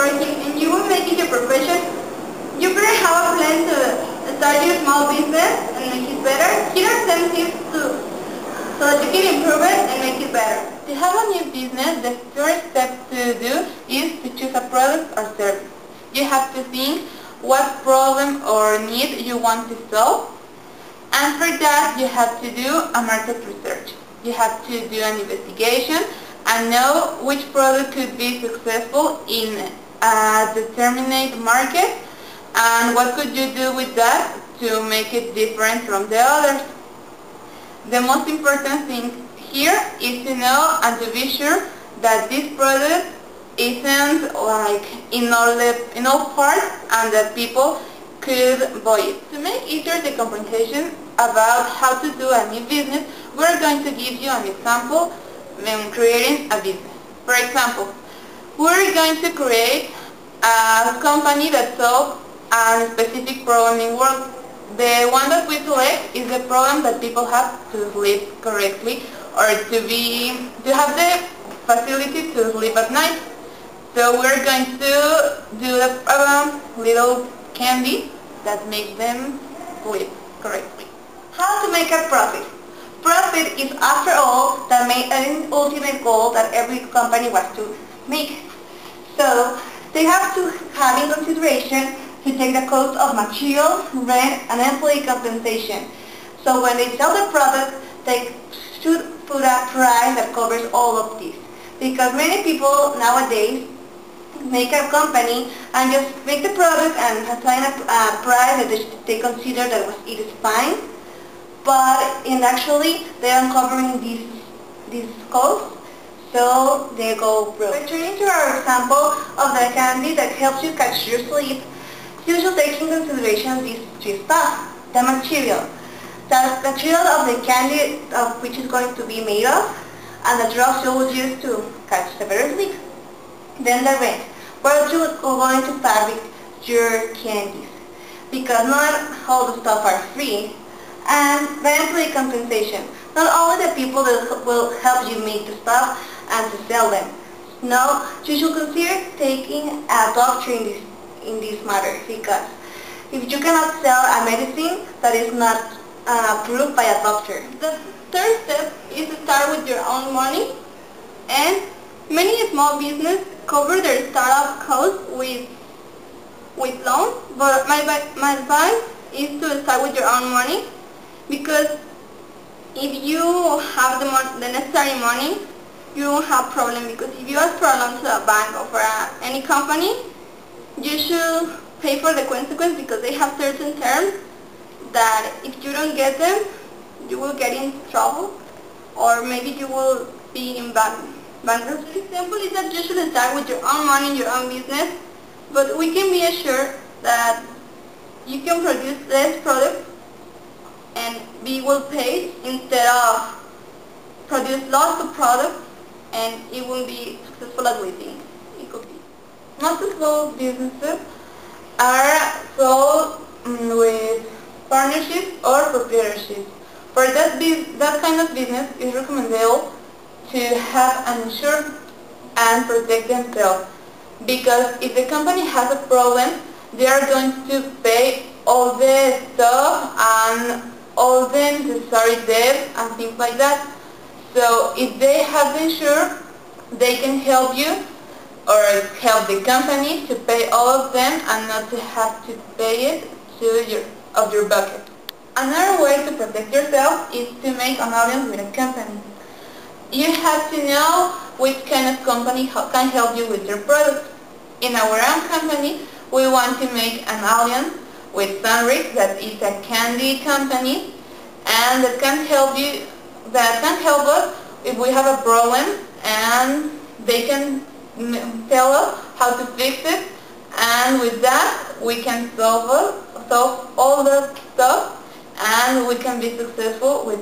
working and you will make it your profession, you better have a plan to start your small business and make it better. Here are 10 tips so that you can improve it and make it better. To have a new business, the first step to do is to choose a product or service. You have to think what problem or need you want to solve, and for that you have to do a market research. You have to do an investigation and know which product could be successful in a determined market and what could you do with that to make it different from the others. The most important thing here is to know and to be sure that this product isn't like in all parts and that people could buy it. To make easier the comprehension about how to do a new business, we're going to give you an example when creating a business. For example, we're going to create a company that solves a specific problem in the world. The one that we select is the problem that people have to sleep correctly or to have the facility to sleep at night. So we're going to do a little candy that makes them sleep correctly. How to make a profit? Profit is, after all, the main ultimate goal that every company wants to make. So they have to have in consideration to take the cost of material, rent, and employee compensation. So when they sell the product, they should put a price that covers all of this. Because many people nowadays make a company and just make the product and assign a price that they consider that it is fine, but actually they are covering these costs, so they go broke. Returning to our example of the candy that helps you catch your sleep, you should take into consideration these three stuff. The material. The material of the candy of which is going to be made of, and the drugs you will use to catch the better sleep. Then the rent. Where you are going to fabric your candies, because not all the stuff are free. And the employee compensation. Not only the people that will help you make the stuff and to sell them. No, you should consider taking a doctor in this matter, because if you cannot sell a medicine that is not approved by a doctor. The third step is to start with your own money, and many small businesses cover their startup costs with loans, but my advice is to start with your own money, because if you have the necessary money, you won't have problem, because if you ask for a loan to a bank or for any company, you should pay for the consequence, because they have certain terms that if you don't get them, you will get in trouble, or maybe you will be in bankruptcy. The example is that you should start with your own money, your own business, but we can be assured that you can produce less products and be well paid instead of produce lots of products and it won't be successful as we think it could be. Most small businesses are sold with partnerships or proprietorships. For that kind of business, it's recommendable to have an insurance and protect themselves, because if the company has a problem, they are going to pay all the stuff and all the necessary debt and things like that. So if they have the insurance, they can help you or help the company to pay all of them and not to have to pay it of your bucket. Another way to protect yourself is to make an alliance with a company. You have to know which kind of company can help you with your product. In our own company, we want to make an alliance with Sunrix, that is a candy company, and that can help us if we have a problem, and they can tell us how to fix it, and with that we can solve all the stuff, and we can be successful with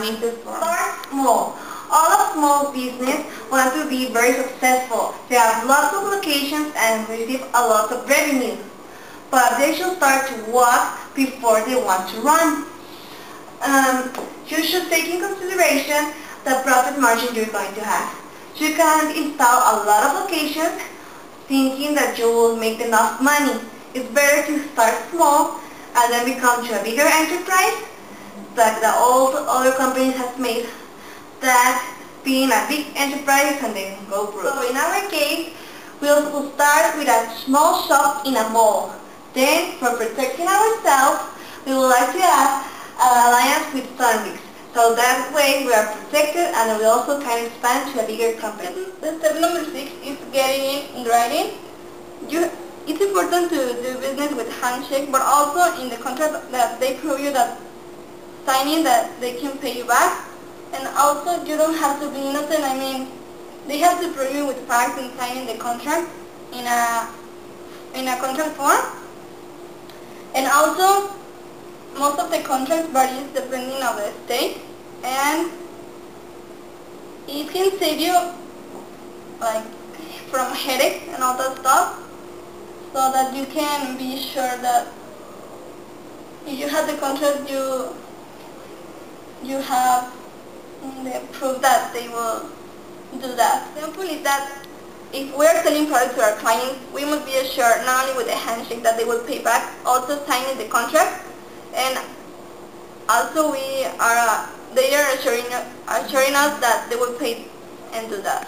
needed form. Start small. All of small business want to be very successful. They have lots of locations and receive a lot of revenue. But they should start to walk before they want to run. You should take in consideration the profit margin you're going to have. You can install a lot of locations thinking that you will make enough money. It's better to start small and then become to a bigger enterprise like the old other companies have made, that being a big enterprise and then go broke. So in our case, we'll start with a small shop in a mall. Then, for protecting ourselves, we would like to have an alliance with families. So that way we are protected and we also can expand to a bigger company. The step number 6 is getting in writing. It's important to do business with handshake, but also in the contract that they prove you that signing that they can pay you back. And also you don't have to be innocent. I mean, they have to prove you with facts in signing the contract in a contract form. And also, most of the contracts varies depending on the state, and it can save you like from headache and all that stuff, so that you can be sure that if you have the contract, you have the proof that they will do that. The example is that if we are selling products to our clients, we must be assured not only with the handshake that they will pay back, also signing the contract, and also they are assuring us that they will pay and do that.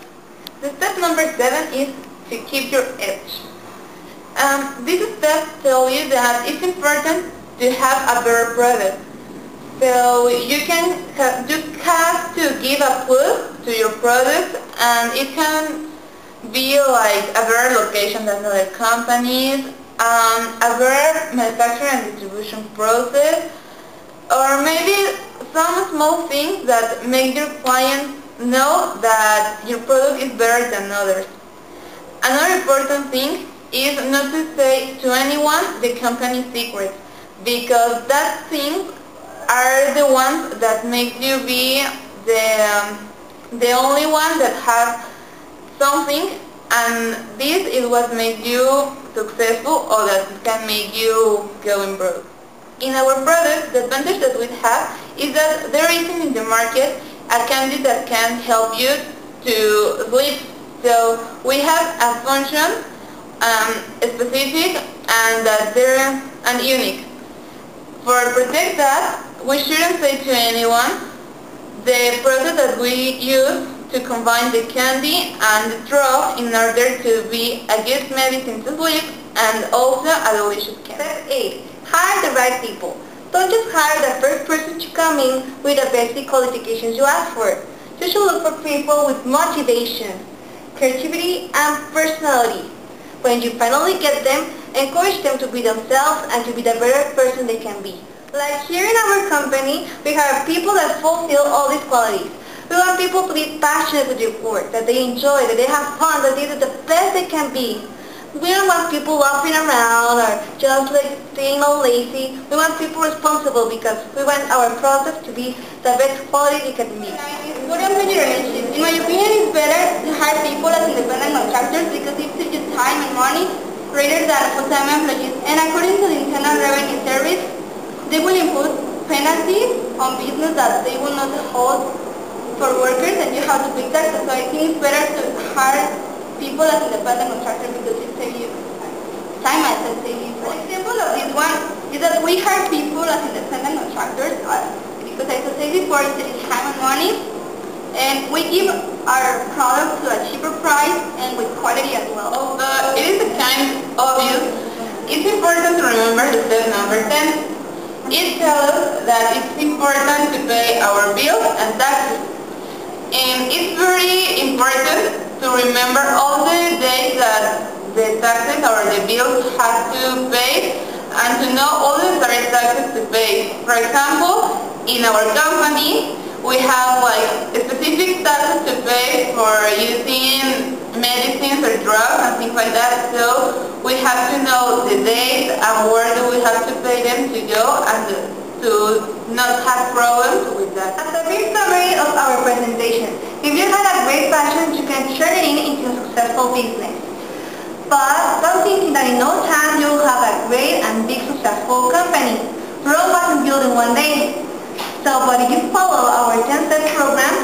The step number 7 is to keep your edge. This step tells you that it's important to have a better product. So you have to give a push to your product, and it can be like a better location than other companies, a better manufacturing and distribution process, or maybe some small things that make your clients know that your product is better than others. Another important thing is not to say to anyone the company's secrets, because that things are the ones that make you be the only one that has something, and this is what makes you successful, or that can make you going broke. In our product, the advantage that we have is that there isn't in the market a candy that can help you to sleep. So we have a function specific and unique. For protect that, we shouldn't say to anyone the process that we use to combine the candy and the drug in order to be a good medicine to sleep and also a delicious candy. Step 8. Hire the right people. Don't just hire the first person to come in with the basic qualifications you ask for. You should look for people with motivation, creativity, and personality. When you finally get them, encourage them to be themselves and to be the better person they can be. Like here in our company, we have people that fulfill all these qualities. We want people to be passionate with their work, that they enjoy, that they have fun, that they do the best they can be. We don't want people laughing around or just like being all lazy. We want people responsible because we want our product to be the best quality it can be. Put them in your relationship. In my opinion, it's better to hire people as independent contractors because it saves you time and money rather than full-time employees. And according to the Internal Revenue Service, they will impose penalties on business that they will not hold for workers, and you have to pay taxes. So I think it's better to hire people as independent contractors because it saves you time and saves you. An example of this one is that we hire people as independent contractors because as I said before, it saves time and money, and we give our products to a cheaper price and with quality as well. Although it is a kind obvious, it's important to remember the step number 10. It tells us that it's important to pay our bills and taxes. And it's very important to remember all the days that the taxes or the bills have to pay, and to know all the direct taxes to pay. For example, in our company, we have like specific taxes to pay for using medicines or drugs and things like that. So we have to know the dates and where do we have to pay them to go, and to not have problems with that. As a brief summary of our presentation, if you had a great passion, you can turn it into a successful business. But don't think that in no time you will have a great and big successful company. Rome wasn't built in one day. So, but if you follow our 10 steps program,